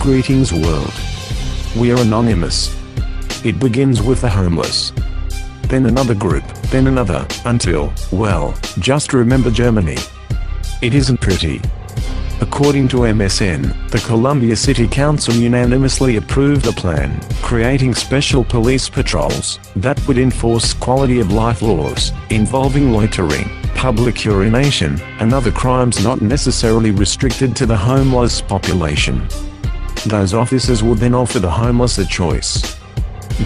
Greetings world. We are anonymous. It begins with the homeless. Then another group, then another, until, well, just remember Germany. It isn't pretty. According to MSN, the Columbia City Council unanimously approved a plan, creating special police patrols, that would enforce quality of life laws, involving loitering, public urination, and other crimes not necessarily restricted to the homeless population. Those officers would then offer the homeless a choice.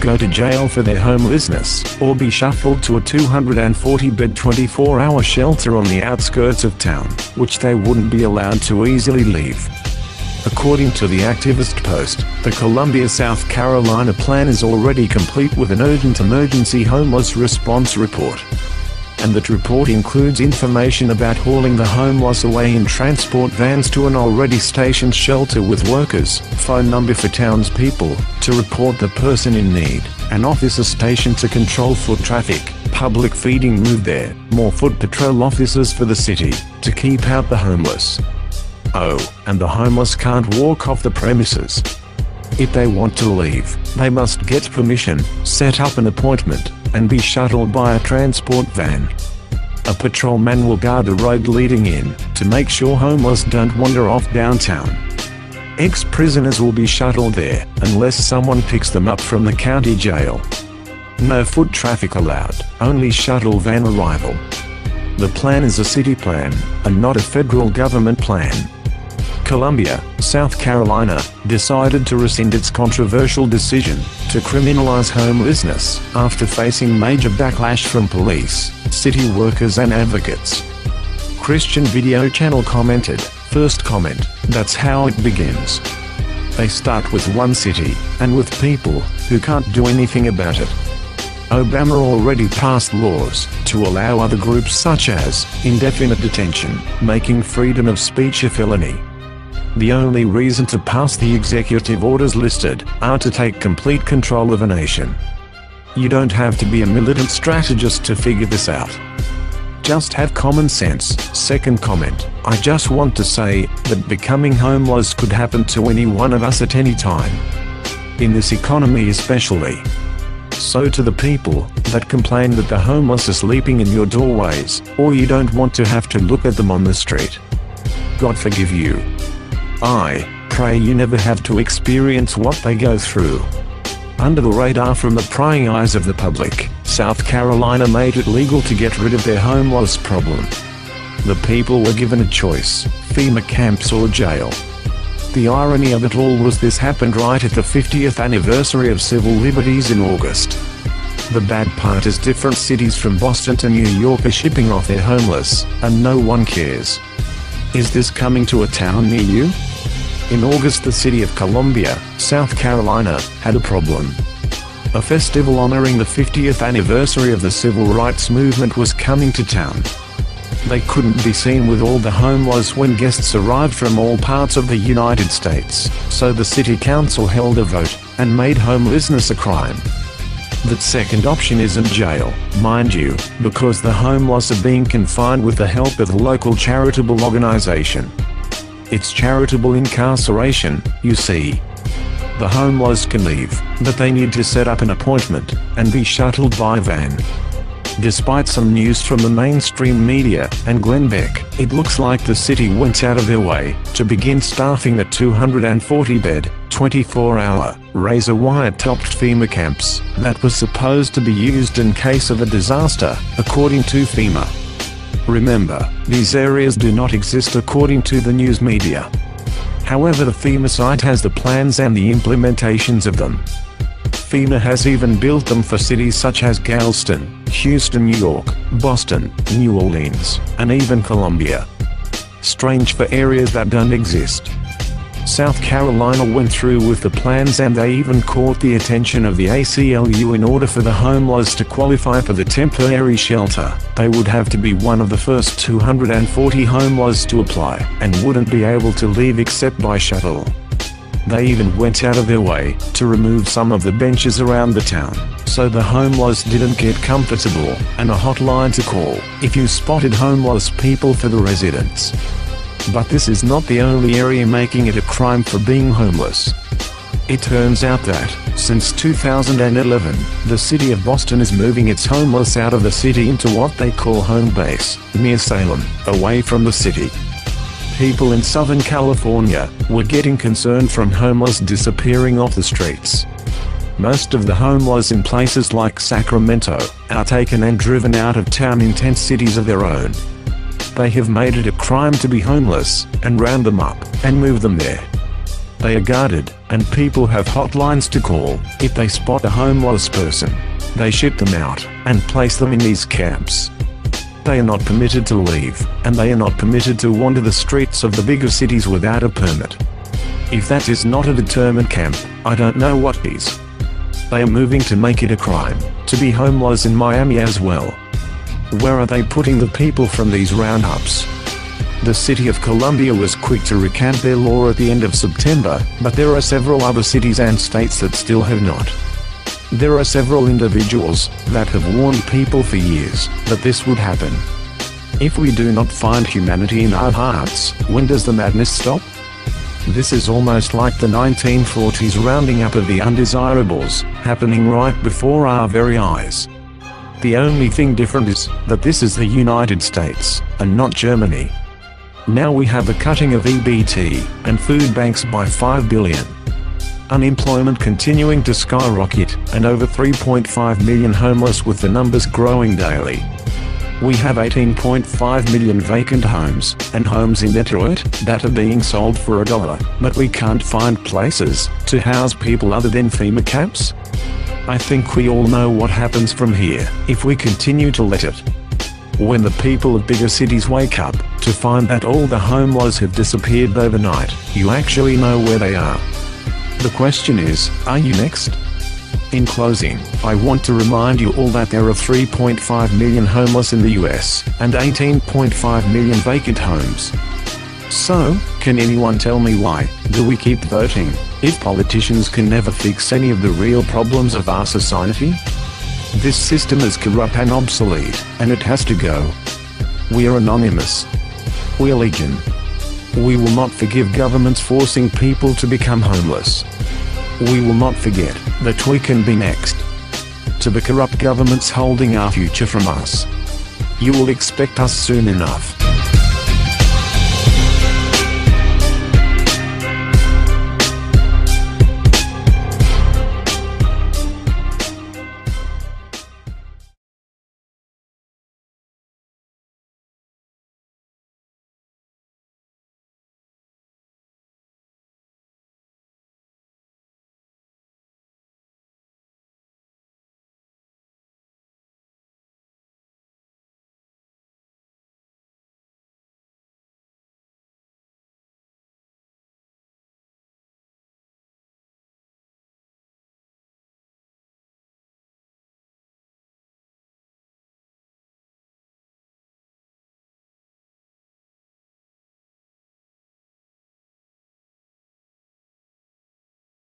Go to jail for their homelessness, or be shuffled to a 240-bed 24-hour shelter on the outskirts of town, which they wouldn't be allowed to easily leave. According to the activist post, the Columbia, South Carolina plan is already complete with an urgent emergency homeless response report. And that report includes information about hauling the homeless away in transport vans to an already stationed shelter with workers, phone number for townspeople, to report the person in need, an officer stationed to control foot traffic, public feeding moved there, more foot patrol officers for the city, to keep out the homeless. Oh, and the homeless can't walk off the premises. If they want to leave, they must get permission, set up an appointment, and be shuttled by a transport van. A patrolman will guard the road leading in, to make sure homeless don't wander off downtown. Ex-prisoners will be shuttled there, unless someone picks them up from the county jail. No foot traffic allowed, only shuttle van arrival. The plan is a city plan, and not a federal government plan. Columbia, South Carolina, decided to rescind its controversial decision to criminalize homelessness after facing major backlash from police, city workers and advocates. Christian Video Channel commented, "First comment, that's how it begins. They start with one city, and with people who can't do anything about it. Obama already passed laws to allow other groups such as indefinite detention, making freedom of speech a felony. The only reason to pass the executive orders listed are to take complete control of a nation. You don't have to be a militant strategist to figure this out. Just have common sense." Second comment, "I just want to say that becoming homeless could happen to any one of us at any time. In this economy especially. So to the people that complain that the homeless are sleeping in your doorways, or you don't want to have to look at them on the street, God forgive you. I pray you never have to experience what they go through." Under the radar from the prying eyes of the public, South Carolina made it legal to get rid of their homeless problem. The people were given a choice, FEMA camps or jail. The irony of it all was this happened right at the 50th anniversary of civil liberties in August. The bad part is different cities from Boston to New York are shipping off their homeless, and no one cares. Is this coming to a town near you? In August, the city of Columbia, South Carolina, had a problem. A festival honoring the 50th anniversary of the civil rights movement was coming to town. They couldn't be seen with all the homeless when guests arrived from all parts of the United States, so the city council held a vote, and made homelessness a crime. That second option isn't jail, mind you, because the homeless are being confined with the help of a local charitable organization. It's charitable incarceration, you see. The homeless can leave, but they need to set up an appointment, and be shuttled by van. Despite some news from the mainstream media and Glenn Beck, it looks like the city went out of their way to begin staffing the 240-bed, 24-hour, razor wire-topped FEMA camps that was supposed to be used in case of a disaster, according to FEMA. Remember, these areas do not exist according to the news media. However, the FEMA site has the plans and the implementations of them. FEMA has even built them for cities such as Galveston, Houston, New York, Boston, New Orleans, and even Columbia. Strange for areas that don't exist. South Carolina went through with the plans, and they even caught the attention of the ACLU. In order for the homeless to qualify for the temporary shelter, they would have to be one of the first 240 homeless to apply, and wouldn't be able to leave except by shuttle. They even went out of their way to remove some of the benches around the town, so the homeless didn't get comfortable, and a hotline to call if you spotted homeless people for the residents. But this is not the only area making it a crime for being homeless. It turns out that, since 2011, the city of Boston is moving its homeless out of the city into what they call home base, near Salem, away from the city. People in Southern California were getting concerned from homeless disappearing off the streets. Most of the homeless in places like Sacramento are taken and driven out of town in tent cities of their own. They have made it a crime to be homeless, and round them up, and move them there. They are guarded, and people have hotlines to call if they spot a homeless person. They ship them out, and place them in these camps. They are not permitted to leave, and they are not permitted to wander the streets of the bigger cities without a permit. If that is not a determined camp, I don't know what is. They are moving to make it a crime to be homeless in Miami as well. Where are they putting the people from these roundups? The city of Columbia was quick to recant their law at the end of September, but there are several other cities and states that still have not. There are several individuals that have warned people for years that this would happen. If we do not find humanity in our hearts, when does the madness stop? This is almost like the 1940s rounding up of the undesirables, happening right before our very eyes. The only thing different is that this is the United States, and not Germany. Now we have the cutting of EBT and food banks by $5 billion. Unemployment continuing to skyrocket, and over 3.5 million homeless, with the numbers growing daily. We have 18.5 million vacant homes, and homes in Detroit that are being sold for $1, but we can't find places to house people other than FEMA camps. I think we all know what happens from here if we continue to let it. When the people of bigger cities wake up to find that all the homeless have disappeared overnight, you actually know where they are. The question is, are you next? In closing, I want to remind you all that there are 3.5 million homeless in the US, and 18.5 million vacant homes. So, can anyone tell me why do we keep voting, if politicians can never fix any of the real problems of our society? This system is corrupt and obsolete, and it has to go. We are anonymous. We are legion. We will not forgive governments forcing people to become homeless. We will not forget that we can be next to the corrupt governments holding our future from us. You will expect us soon enough.